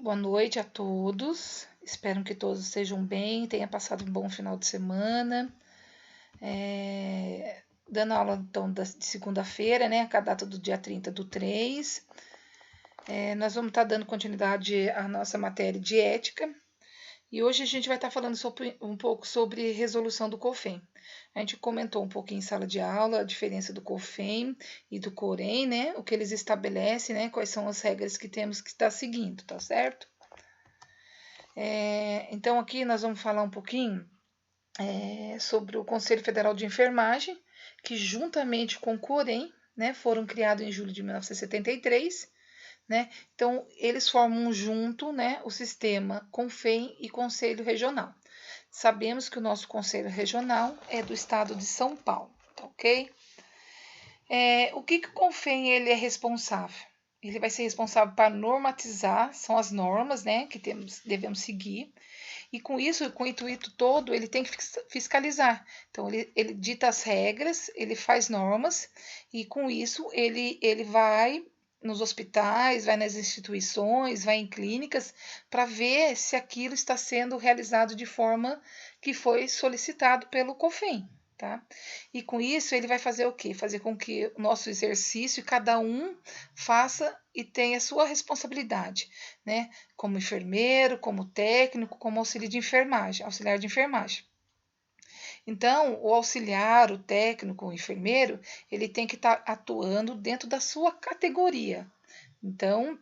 Boa noite a todos. Espero que todos estejam bem, tenham passado um bom final de semana. Dando aula então de segunda-feira, né? Com a data do dia 30/3. Nós vamos estar dando continuidade à nossa matéria de ética. E hoje a gente vai estar falando um pouco sobre resolução do COFEM. A gente comentou um pouquinho em sala de aula a diferença do COFEM e do COREM, né? O que eles estabelecem, né? Quais são as regras que temos que estar seguindo, tá certo? Então, aqui nós vamos falar um pouquinho sobre o Conselho Federal de Enfermagem, que juntamente com o COREM, né, foram criados em julho de 1973, né? Então, eles formam junto, né, o sistema CONFEM e Conselho Regional. Sabemos que o nosso Conselho Regional é do estado de São Paulo, tá ok? O que o CONFEM ele é responsável? Ele vai ser responsável para normatizar, são as normas, né, que devemos seguir, e com isso, com o intuito todo, ele tem que fiscalizar. Então, ele dita as regras, ele faz normas, e com isso ele vai nos hospitais, vai nas instituições, vai em clínicas, para ver se aquilo está sendo realizado de forma que foi solicitado pelo COFEM. Tá? E com isso ele vai fazer o quê? Fazer com que o nosso exercício, cada um faça e tenha a sua responsabilidade, né? Como enfermeiro, como técnico, como auxiliar de enfermagem. Então, o auxiliar, o técnico, o enfermeiro, ele tem que estar atuando dentro da sua categoria. Então,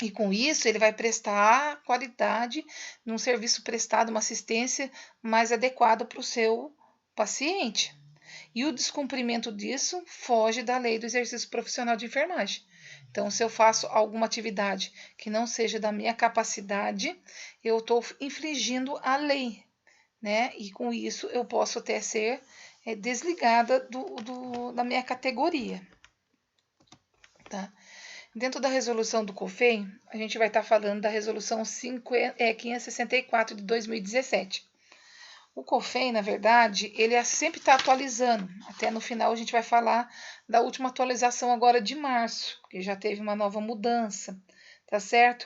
e com isso ele vai prestar qualidade num serviço prestado, uma assistência mais adequada para o seu paciente. E o descumprimento disso foge da lei do exercício profissional de enfermagem. Então, se eu faço alguma atividade que não seja da minha capacidade, eu estou infringindo a lei, né? E com isso eu posso até ser desligada da minha categoria, tá? Dentro da resolução do COFEM, a gente vai estar falando da resolução 564 de 2017. O COFEM, na verdade, ele sempre está atualizando. Até no final a gente vai falar da última atualização agora de março, que já teve uma nova mudança, tá certo?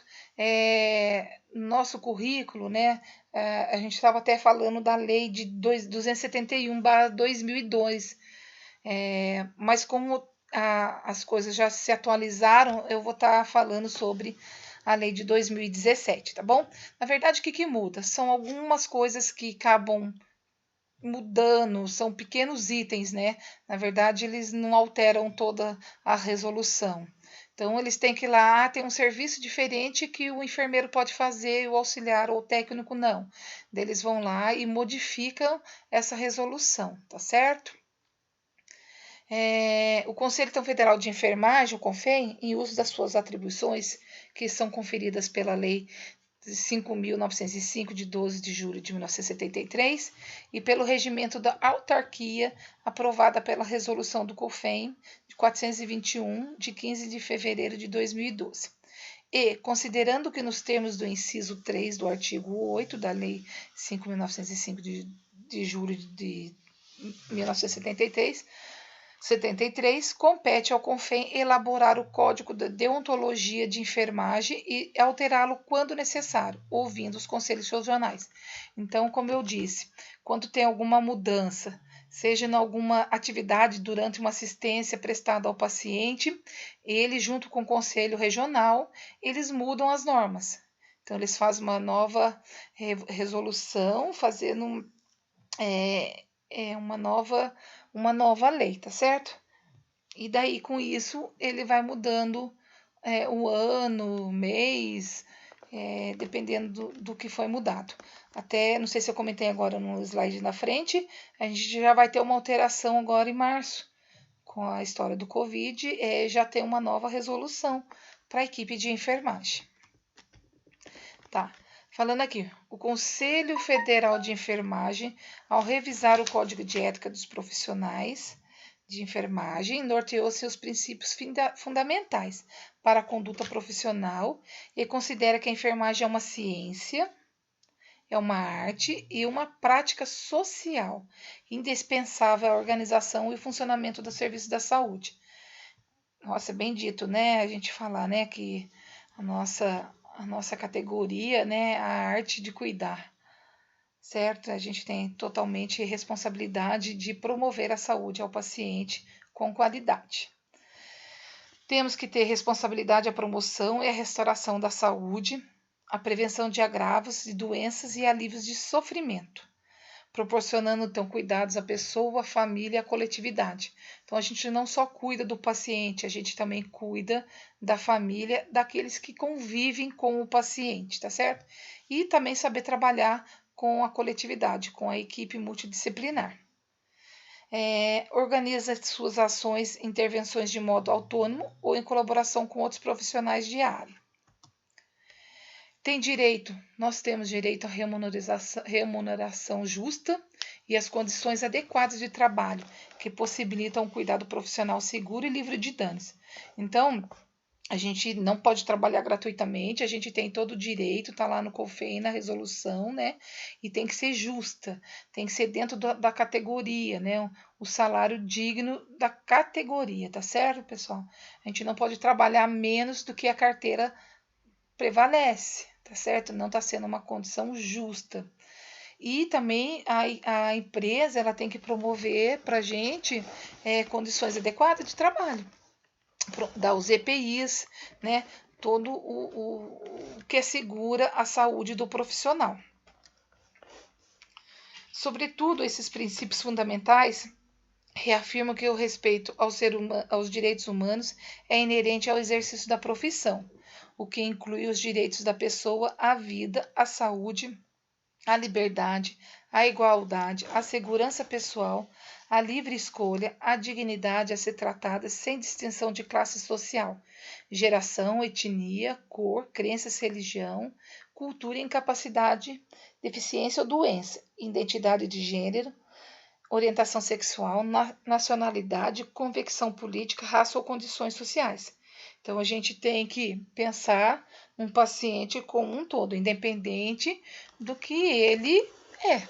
Nosso currículo, né? A gente estava até falando da lei de 271/2002, mas como as coisas já se atualizaram, eu vou estar falando sobre a lei de 2017, tá bom? Na verdade, o que muda? São algumas coisas que acabam mudando, são pequenos itens, né? Na verdade, eles não alteram toda a resolução. Então, eles têm que ir lá, tem um serviço diferente que o enfermeiro pode fazer, o auxiliar ou o técnico não. Eles vão lá e modificam essa resolução, tá certo? O Conselho Federal de Enfermagem, o CONFEM, em uso das suas atribuições, que são conferidas pela Lei 5.905, de 12 de julho de 1973, e pelo regimento da autarquia, aprovada pela Resolução do COFEM, de 421, de 15 de fevereiro de 2012. E, considerando que nos termos do inciso 3 do artigo 8 da Lei 5.905, de julho de 1973, compete ao CONFEM elaborar o Código de Deontologia de Enfermagem e alterá-lo quando necessário, ouvindo os conselhos regionais. Então, como eu disse, quando tem alguma mudança, seja em alguma atividade durante uma assistência prestada ao paciente, ele, junto com o conselho regional, eles mudam as normas. Então, eles fazem uma nova resolução, fazendo uma nova lei, tá certo? E daí, com isso, ele vai mudando o ano, o mês, dependendo do que foi mudado. Até, não sei se eu comentei agora no slide na frente, a gente já vai ter uma alteração agora em março, com a história do Covid, já tem uma nova resolução para a equipe de enfermagem. Tá. Falando aqui, o Conselho Federal de Enfermagem, ao revisar o Código de Ética dos Profissionais de Enfermagem, norteou seus princípios fundamentais para a conduta profissional e considera que a enfermagem é uma ciência, é uma arte e uma prática social indispensável à organização e funcionamento do serviço da saúde. Nossa, é bem dito, né? A gente falar, né, que a nossa a nossa categoria, né, a arte de cuidar, certo? A gente tem totalmente responsabilidade de promover a saúde ao paciente com qualidade. Temos que ter responsabilidade a promoção e a restauração da saúde, a prevenção de agravos de doenças e alívios de sofrimento, proporcionando então cuidados à pessoa, à família e à coletividade. Então a gente não só cuida do paciente, a gente também cuida da família, daqueles que convivem com o paciente, tá certo? E também saber trabalhar com a coletividade, com a equipe multidisciplinar. Organiza suas ações e intervenções de modo autônomo ou em colaboração com outros profissionais de área. Nós temos direito à remuneração justa e às condições adequadas de trabalho, que possibilitam um cuidado profissional seguro e livre de danos. Então, a gente não pode trabalhar gratuitamente, a gente tem todo o direito, tá lá no COFEI, na resolução, né? E tem que ser justa, tem que ser dentro da categoria, né? O salário digno da categoria, tá certo, pessoal? A gente não pode trabalhar menos do que a carteira prevalece, tá certo? Não está sendo uma condição justa. E também a empresa ela tem que promover para a gente condições adequadas de trabalho, dar os EPIs, né? Todo o que assegura a saúde do profissional. Sobretudo, esses princípios fundamentais reafirmam que o respeito aos direitos humanos é inerente ao exercício da profissão, o que inclui os direitos da pessoa à vida, à saúde, à liberdade, à igualdade, à segurança pessoal, à livre escolha, à dignidade a ser tratada sem distinção de classe social, geração, etnia, cor, crenças, religião, cultura, incapacidade, deficiência ou doença, identidade de gênero, orientação sexual, nacionalidade, convicção política, raça ou condições sociais. Então, a gente tem que pensar um paciente como um todo, independente do que ele é.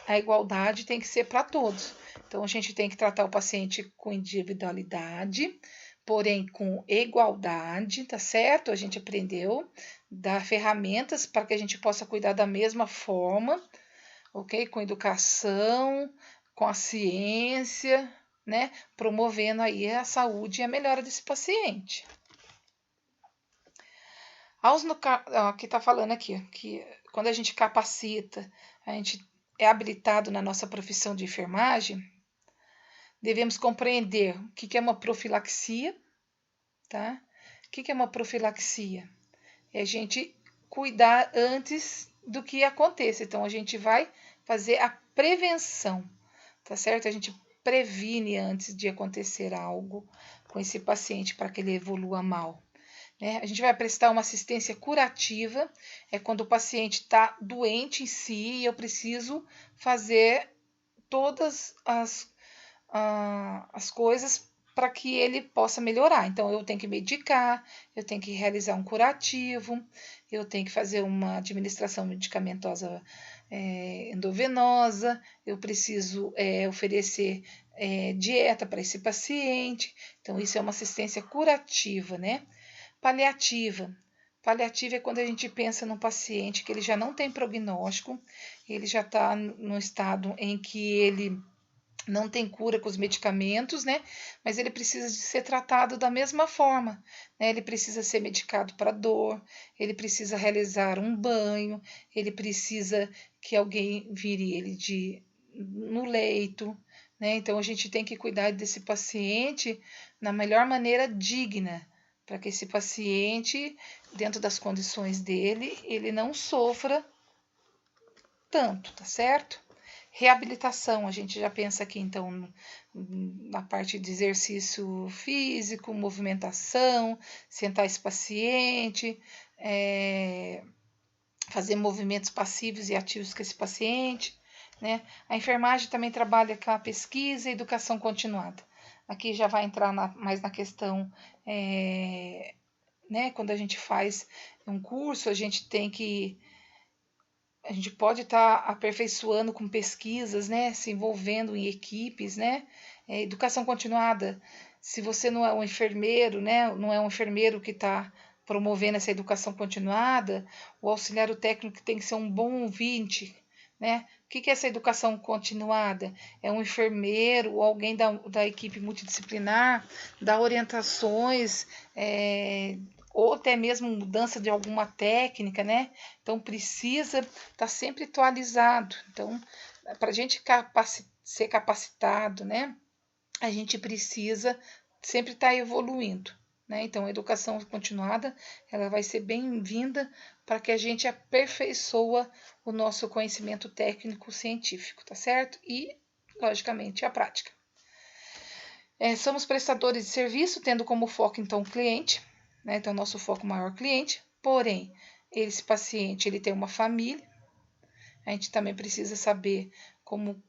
A igualdade tem que ser para todos. Então, a gente tem que tratar o paciente com individualidade, porém com igualdade, tá certo? A gente aprendeu, dar ferramentas para que a gente possa cuidar da mesma forma, ok? Com educação, com a ciência, né? Promovendo aí a saúde e a melhora desse paciente. Aqui está falando aqui, que quando a gente capacita, a gente é habilitado na nossa profissão de enfermagem, devemos compreender o que é uma profilaxia, tá? O que é uma profilaxia? É a gente cuidar antes do que aconteça. Então, a gente vai fazer a prevenção, tá certo? A gente previne antes de acontecer algo com esse paciente para que ele evolua mal. Né? A gente vai prestar uma assistência curativa, é quando o paciente está doente em si e eu preciso fazer todas as coisas para que ele possa melhorar. Então, eu tenho que medicar, eu tenho que realizar um curativo, eu tenho que fazer uma administração medicamentosa endovenosa, eu preciso oferecer dieta para esse paciente. Então, isso é uma assistência curativa, né? Paliativa. Paliativa é quando a gente pensa num paciente que ele já não tem prognóstico, ele já está no estado em que ele não tem cura com os medicamentos, né? Mas ele precisa de ser tratado da mesma forma, né? Ele precisa ser medicado para dor, ele precisa realizar um banho, ele precisa que alguém vire ele no leito, né? Então a gente tem que cuidar desse paciente na melhor maneira digna, para que esse paciente, dentro das condições dele, ele não sofra tanto, tá certo? Reabilitação, a gente já pensa aqui então na parte de exercício físico, movimentação, sentar esse paciente, fazer movimentos passivos e ativos com esse paciente, né? A enfermagem também trabalha com a pesquisa e educação continuada. Aqui já vai entrar mais na questão, né? Quando a gente faz um curso, a gente pode estar aperfeiçoando com pesquisas, né? Se envolvendo em equipes, né? Educação continuada. Se você não é um enfermeiro, né? Não é um enfermeiro que está promovendo essa educação continuada, o auxiliar técnico tem que ser um bom ouvinte, né? O que é essa educação continuada? É um enfermeiro ou alguém da equipe multidisciplinar, dar orientações, ou até mesmo mudança de alguma técnica, né? Então precisa estar sempre atualizado. Então, para a gente ser capacitado, né? A gente precisa sempre estar evoluindo. Né? Então, a educação continuada ela vai ser bem-vinda para que a gente aperfeiçoe o nosso conhecimento técnico científico, tá certo? E, logicamente, a prática. Somos prestadores de serviço, tendo como foco, então, o cliente, né? Então, nosso foco maior cliente, porém, esse paciente ele tem uma família, a gente também precisa saber como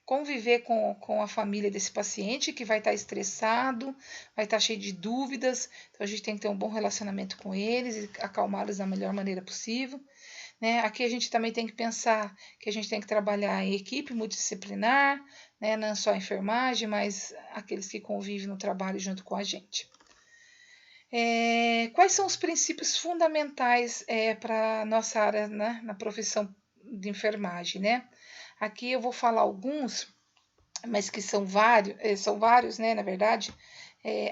conviver com a família desse paciente que vai estar estressado, vai estar cheio de dúvidas, então a gente tem que ter um bom relacionamento com eles e acalmá-los da melhor maneira possível. Né? Aqui a gente também tem que pensar que a gente tem que trabalhar em equipe multidisciplinar, né? Não só a enfermagem, mas aqueles que convivem no trabalho junto com a gente. Quais são os princípios fundamentais para a nossa área, né? Na profissão de enfermagem, né? Aqui eu vou falar alguns, mas que são vários, né, na verdade,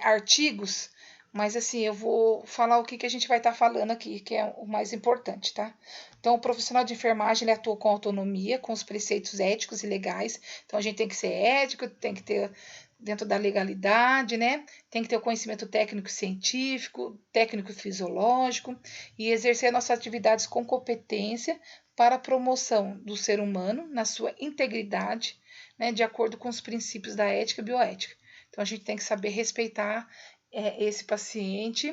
artigos, mas assim, eu vou falar o que a gente vai estar falando aqui, que é o mais importante, tá? Então, o profissional de enfermagem, ele atua com autonomia, com os preceitos éticos e legais, então a gente tem que ser ético, tem que ter dentro da legalidade, né? Tem que ter o conhecimento técnico científico, técnico fisiológico e exercer nossas atividades com competência para a promoção do ser humano na sua integridade, né, de acordo com os princípios da ética e bioética. Então, a gente tem que saber respeitar esse paciente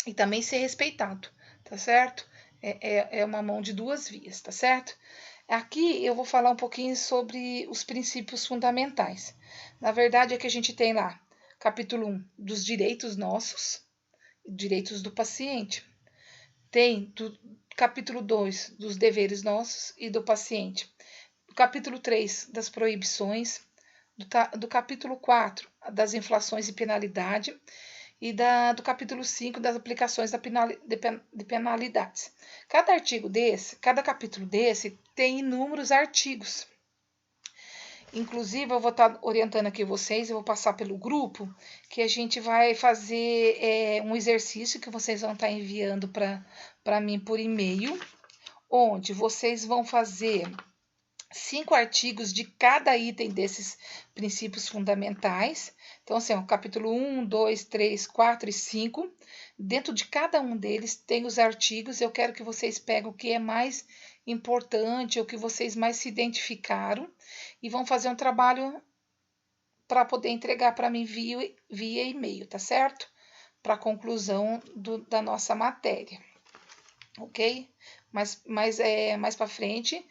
e também ser respeitado, tá certo? É uma mão de duas vias, tá certo? Aqui eu vou falar um pouquinho sobre os princípios fundamentais. Na verdade, é que a gente tem lá, capítulo 1, dos direitos nossos, direitos do paciente. Tem do capítulo 2, dos deveres nossos e do paciente. Do capítulo 3, das proibições. Do capítulo 4, das inflações e penalidade. E do capítulo 5, das aplicações de penalidades. Cada capítulo desse tem inúmeros artigos. Inclusive, eu vou estar orientando aqui vocês, eu vou passar pelo grupo, que a gente vai fazer um exercício que vocês vão estar enviando para mim por e-mail, onde vocês vão fazer 5 artigos de cada item desses princípios fundamentais. Então, assim, o capítulo 1, 2, 3, 4 e 5. Dentro de cada um deles tem os artigos. Eu quero que vocês peguem o que é mais importante, o que vocês mais se identificaram, e vão fazer um trabalho para poder entregar para mim via e-mail, tá certo? Para a conclusão da nossa matéria, ok? Mas mais para frente,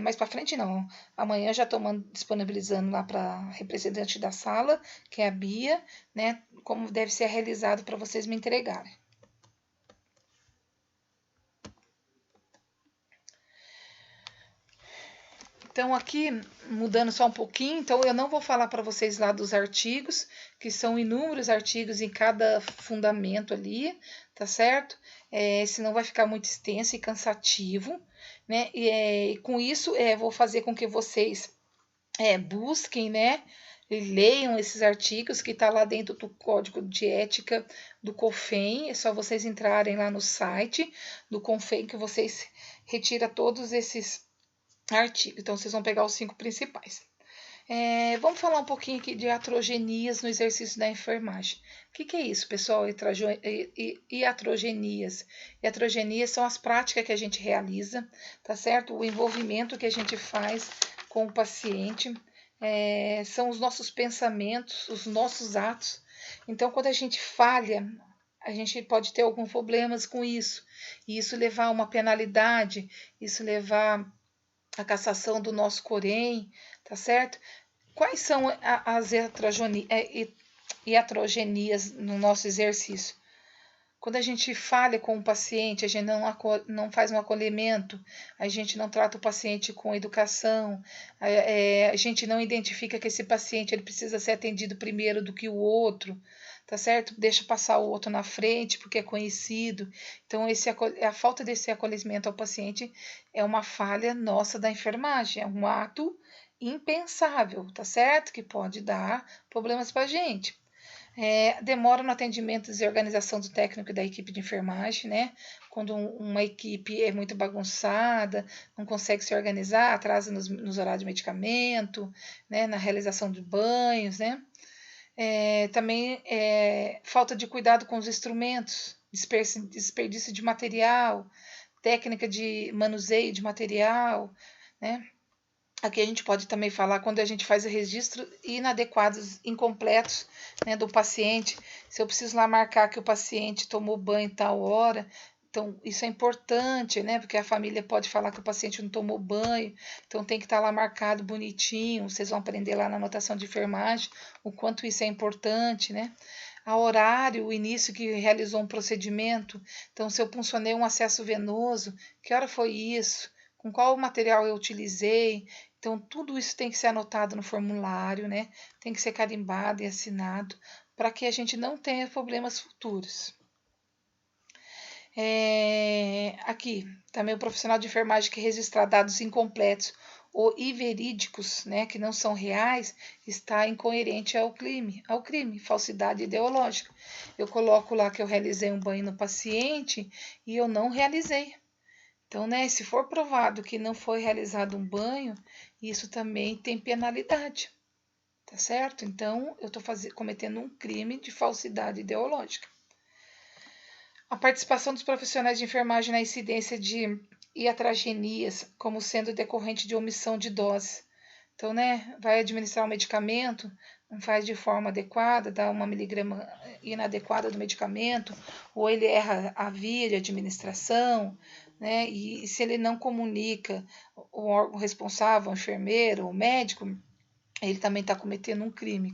mais para frente não. Amanhã já estou disponibilizando lá para a representante da sala, que é a Bia, né? Como deve ser realizado para vocês me entregarem. Então, aqui, mudando só um pouquinho, então eu não vou falar para vocês lá dos artigos, que são inúmeros artigos em cada fundamento ali, tá certo? Senão vai ficar muito extenso e cansativo, né? E com isso, vou fazer com que vocês busquem, né? E leiam esses artigos que está lá dentro do Código de Ética do CONFEM. É só vocês entrarem lá no site do CONFEM que vocês retiram todos esses artigos. Então, vocês vão pegar os 5 principais. Vamos falar um pouquinho aqui de iatrogenias no exercício da enfermagem. O que é isso, pessoal? Iatrogenias. Iatrogenias são as práticas que a gente realiza, tá certo? O envolvimento que a gente faz com o paciente. São os nossos pensamentos, os nossos atos. Então, quando a gente falha, a gente pode ter alguns problemas com isso. E isso levar a uma penalidade, isso levar a cassação do nosso corém, tá certo? Quais são as iatrogenias no nosso exercício? Quando a gente falha com o paciente, a gente não faz um acolhimento, a gente não trata o paciente com educação, a gente não identifica que esse paciente ele precisa ser atendido primeiro do que o outro, tá certo? Deixa passar o outro na frente porque é conhecido. Então, a falta desse acolhimento ao paciente é uma falha nossa da enfermagem, é um ato impensável, tá certo? Que pode dar problemas para a gente. Demora no atendimento e organização do técnico e da equipe de enfermagem, né? Quando uma equipe é muito bagunçada, não consegue se organizar, atrasa nos horários de medicamento, né? Na realização de banhos, né? Também falta de cuidado com os instrumentos, desperdício de material, técnica de manuseio de material, né? Aqui a gente pode também falar quando a gente faz o registro inadequados, incompletos, né, do paciente. Se eu preciso lá marcar que o paciente tomou banho em tal hora, então isso é importante, né? Porque a família pode falar que o paciente não tomou banho, então tem que estar lá marcado bonitinho. Vocês vão aprender lá na anotação de enfermagem o quanto isso é importante, né? A horário, o início que realizou um procedimento. Então, se eu puncionei um acesso venoso, que hora foi isso? Com qual material eu utilizei? Então, tudo isso tem que ser anotado no formulário, né? Tem que ser carimbado e assinado para que a gente não tenha problemas futuros. Aqui, também o profissional de enfermagem que registrar dados incompletos ou inverídicos, né, que não são reais, está incoerente ao crime, falsidade ideológica. Eu coloco lá que eu realizei um banho no paciente e eu não realizei. Então, né, se for provado que não foi realizado um banho, isso também tem penalidade, tá certo? Então, eu estou cometendo um crime de falsidade ideológica. A participação dos profissionais de enfermagem na incidência de iatrogenias, como sendo decorrente de omissão de dose. Então, né, vai administrar um medicamento, não faz de forma adequada, dá uma miligrama inadequada do medicamento, ou ele erra a via de administração, né, e se ele não comunica o órgão responsável, o enfermeiro, o médico, ele também está cometendo um crime.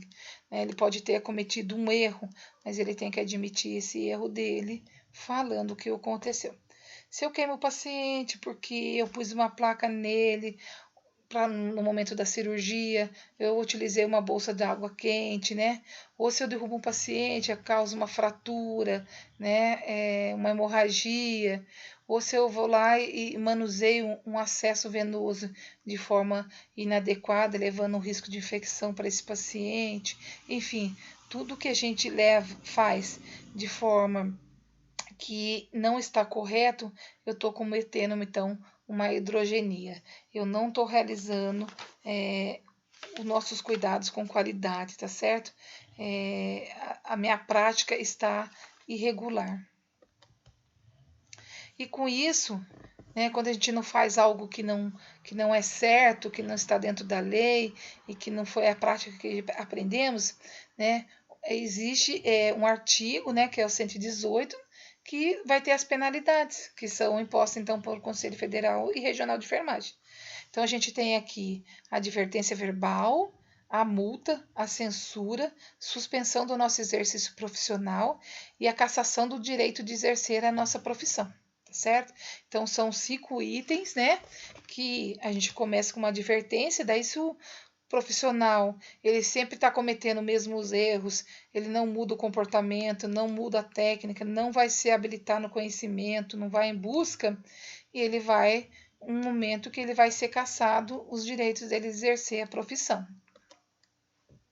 Né? Ele pode ter cometido um erro, mas ele tem que admitir esse erro dele, falando o que aconteceu. Se eu queimo o paciente porque eu pus uma placa nele, no momento da cirurgia, eu utilizei uma bolsa de água quente, né? Ou se eu derrubo um paciente, causa uma fratura, né? Uma hemorragia. Ou se eu vou lá e manuseio um acesso venoso de forma inadequada, levando um risco de infecção para esse paciente. Enfim, tudo que a gente faz de forma que não está correto, eu estou cometendo, então, uma hidrogenia. Eu não estou realizando os nossos cuidados com qualidade, tá certo? A minha prática está irregular. E com isso, né, quando a gente não faz algo que não é certo, que não está dentro da lei e que não foi a prática que aprendemos, né, existe um artigo, né, que é o 118, que vai ter as penalidades, que são impostas, então, pelo Conselho Federal e Regional de Enfermagem. Então, a gente tem aqui a advertência verbal, a multa, a censura, suspensão do nosso exercício profissional e a cassação do direito de exercer a nossa profissão, tá certo? Então, são 5 itens, né, que a gente começa com uma advertência, daí se o profissional, ele sempre está cometendo os mesmos erros, ele não muda o comportamento, não muda a técnica, não vai se habilitar no conhecimento, não vai em busca, e ele vai, um momento que ele vai ser cassado os direitos dele exercer a profissão.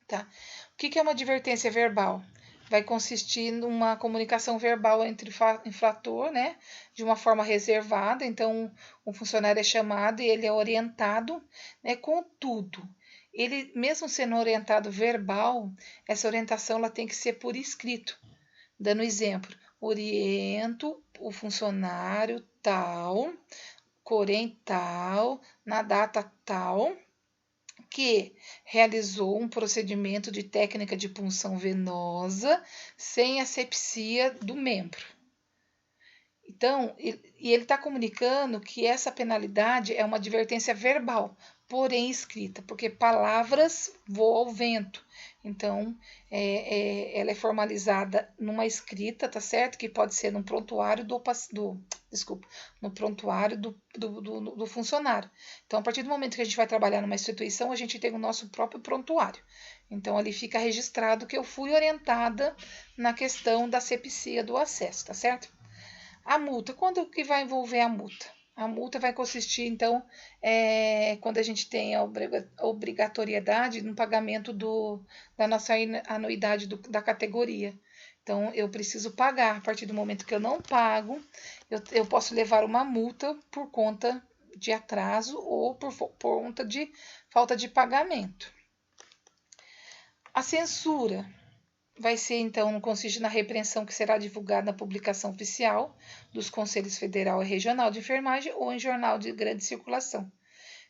Tá? O que é uma advertência verbal? Vai consistir numa comunicação verbal entre infrator, né, de uma forma reservada, então o funcionário é chamado e ele é orientado, né, contudo, ele, mesmo sendo orientado verbal, essa orientação ela tem que ser por escrito. Dando exemplo, oriento o funcionário tal, corém tal, na data tal, que realizou um procedimento de técnica de punção venosa sem asepsia do membro. Então, ele está comunicando que essa penalidade é uma advertência verbal, porém escrita, porque palavras voam ao vento. Então, ela é formalizada numa escrita, tá certo? Que pode ser no prontuário no prontuário do funcionário. Então, a partir do momento que a gente vai trabalhar numa instituição, a gente tem o nosso próprio prontuário. Então, ali fica registrado que eu fui orientada na questão da asepsia do acesso, tá certo? A multa, quando que vai envolver a multa? A multa vai consistir, então, quando a gente tem a obrigatoriedade no pagamento da nossa anuidade da categoria. Então, eu preciso pagar. A partir do momento que eu não pago, eu posso levar uma multa por conta de atraso ou por conta de falta de pagamento. A censura vai ser, então, consiste na repreensão que será divulgada na publicação oficial dos Conselhos Federal e Regional de Enfermagem ou em jornal de grande circulação.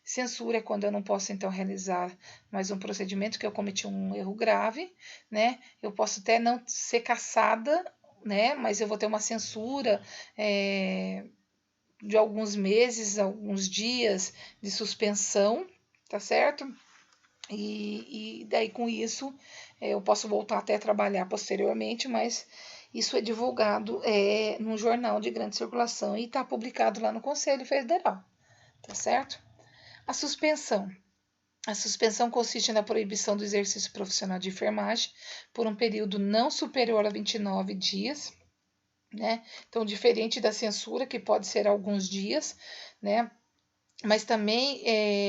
Censura é quando eu não posso, então, realizar mais um procedimento que eu cometi um erro grave, né? Eu posso até não ser cassada, né? Mas eu vou ter uma censura de alguns meses, alguns dias de suspensão, tá certo? E daí com isso eu posso voltar até a trabalhar posteriormente, mas isso é divulgado num jornal de grande circulação e está publicado lá no Conselho Federal, tá certo? A suspensão. A suspensão consiste na proibição do exercício profissional de enfermagem por um período não superior a 29 dias, né? Então, diferente da censura, que pode ser alguns dias, né? Mas também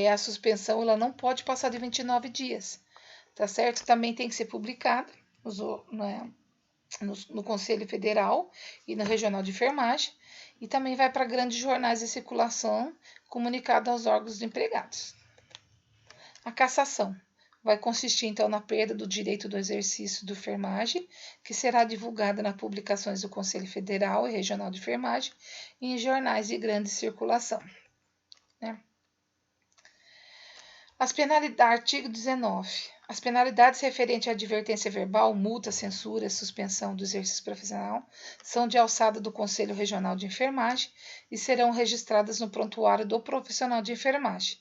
a suspensão ela não pode passar de 29 dias, tá certo? Também tem que ser publicada no Conselho Federal e no Regional de Enfermagem, e também vai para grandes jornais de circulação comunicado aos órgãos empregados. A cassação vai consistir, então, na perda do direito do exercício do enfermagem, que será divulgada nas publicações do Conselho Federal e Regional de Enfermagem e em jornais de grande circulação, né? As penalidades, artigo 19. As penalidades referentes à advertência verbal, multa, censura, suspensão do exercício profissional são de alçada do Conselho Regional de Enfermagem e serão registradas no prontuário do profissional de enfermagem.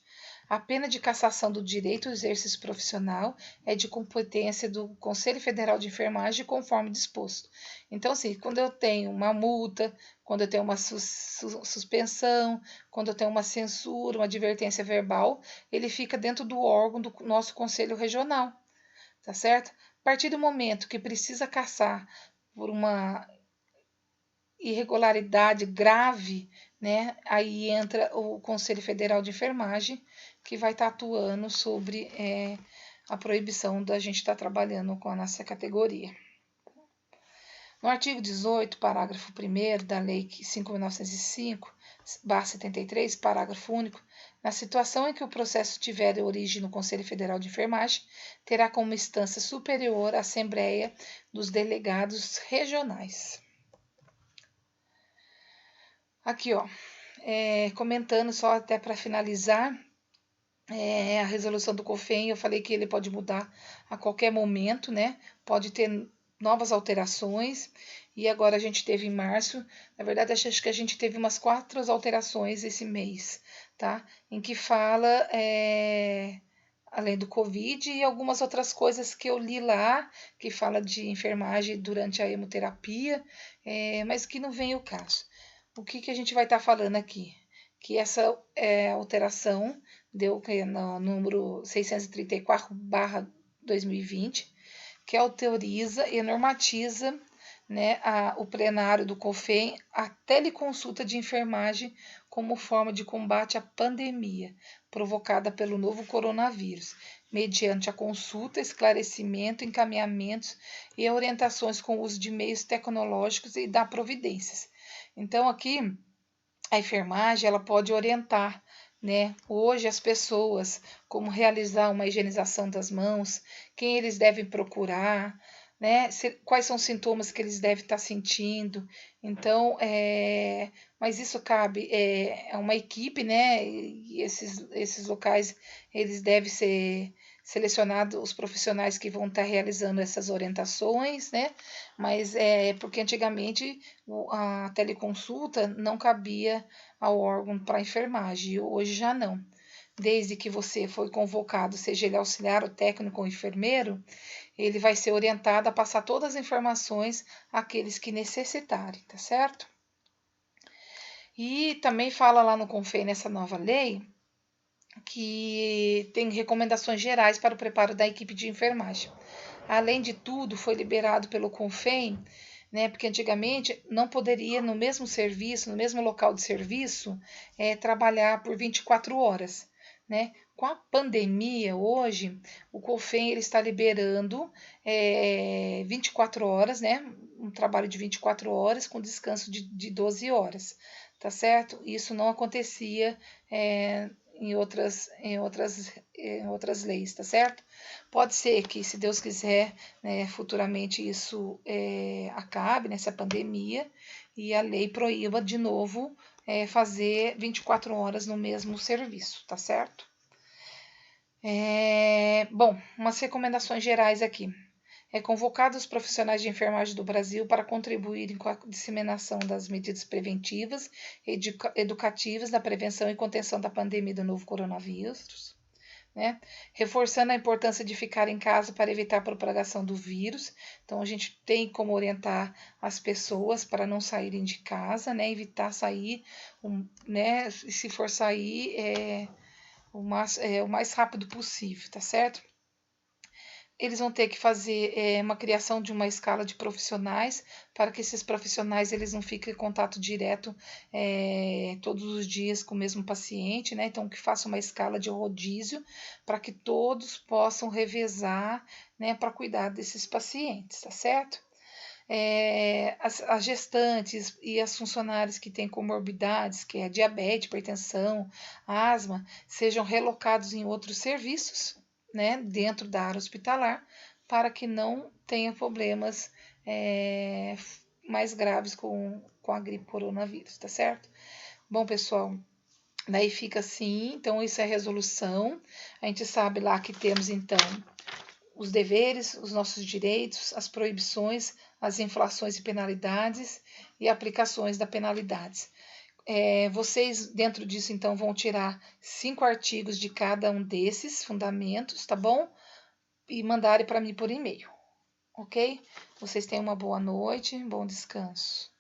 A pena de cassação do direito ao exercício profissional é de competência do Conselho Federal de Enfermagem, conforme disposto. Então, assim, quando eu tenho uma multa, quando eu tenho uma suspensão, quando eu tenho uma censura, uma advertência verbal, ele fica dentro do órgão do nosso Conselho Regional, tá certo? A partir do momento que precisa cassar por uma irregularidade grave, né? Aí entra o Conselho Federal de Enfermagem, que vai estar atuando sobre a proibição da gente estar trabalhando com a nossa categoria. No artigo 18, parágrafo 1º da Lei 5.905/73, parágrafo único, na situação em que o processo tiver origem no Conselho Federal de Enfermagem, terá como instância superior a Assembleia dos Delegados Regionais. Aqui, ó, comentando só até para finalizar, a resolução do COFEM, eu falei que ele pode mudar a qualquer momento, né? Pode ter novas alterações, e agora a gente teve em março, na verdade acho que a gente teve umas 4 alterações esse mês, tá? Em que fala, além do Covid, e algumas outras coisas que eu li lá, que fala de enfermagem durante a hemoterapia, mas que não vem o caso. O que a gente vai estar falando aqui? Que essa alteração deu no número 634/2020, que autoriza e normatiza, né, o plenário do COFEM a teleconsulta de enfermagem como forma de combate à pandemia provocada pelo novo coronavírus, mediante a consulta, esclarecimento, encaminhamentos e orientações com o uso de meios tecnológicos e da providências. Então, aqui, a enfermagem ela pode orientar, né, hoje as pessoas como realizar uma higienização das mãos, quem eles devem procurar, né, quais são os sintomas que eles devem estar sentindo. Então, mas isso cabe a uma equipe, né, e esses locais eles devem ser selecionados os profissionais que vão estar realizando essas orientações, né? Mas porque antigamente a teleconsulta não cabia ao órgão para enfermagem, hoje já não. Desde que você foi convocado, seja ele auxiliar, ou técnico ou enfermeiro, ele vai ser orientado a passar todas as informações àqueles que necessitarem, tá certo? E também fala lá no CONFEM, nessa nova lei, que tem recomendações gerais para o preparo da equipe de enfermagem. Além de tudo, foi liberado pelo CONFEM, né, porque antigamente não poderia, no mesmo serviço, no mesmo local de serviço, trabalhar por 24 horas. Né? Com a pandemia, hoje, o CONFEM ele está liberando 24 horas, né? Um trabalho de 24 horas com descanso de 12 horas, tá certo? Isso não acontecia em outras leis, tá certo? Pode ser que, se Deus quiser, né, futuramente isso acabe, nessa pandemia, e a lei proíba de novo fazer 24 horas no mesmo serviço, tá certo? Bom, umas recomendações gerais aqui. Convocado os profissionais de enfermagem do Brasil para contribuírem com a disseminação das medidas preventivas e educativas da prevenção e contenção da pandemia do novo coronavírus, né? Reforçando a importância de ficar em casa para evitar a propagação do vírus. Então, a gente tem como orientar as pessoas para não saírem de casa, né? Evitar sair, né? Se for sair, o mais rápido possível, tá certo? Eles vão ter que fazer uma criação de uma escala de profissionais para que esses profissionais eles não fiquem em contato direto todos os dias com o mesmo paciente, né? Então, que faça uma escala de rodízio para que todos possam revezar, né, para cuidar desses pacientes, tá certo? As gestantes e as funcionárias que têm comorbidades, que é diabetes, hipertensão, asma, sejam relocados em outros serviços, né, dentro da área hospitalar, para que não tenha problemas mais graves com a gripe coronavírus, tá certo? Bom, pessoal, daí fica assim, então isso é resolução. A gente sabe lá que temos, então, os deveres, os nossos direitos, as proibições, as infrações e penalidades e aplicações das penalidades. Vocês, dentro disso, então, vão tirar 5 artigos de cada um desses fundamentos, tá bom? E mandarem para mim por e-mail, ok? Vocês tenham uma boa noite, bom descanso.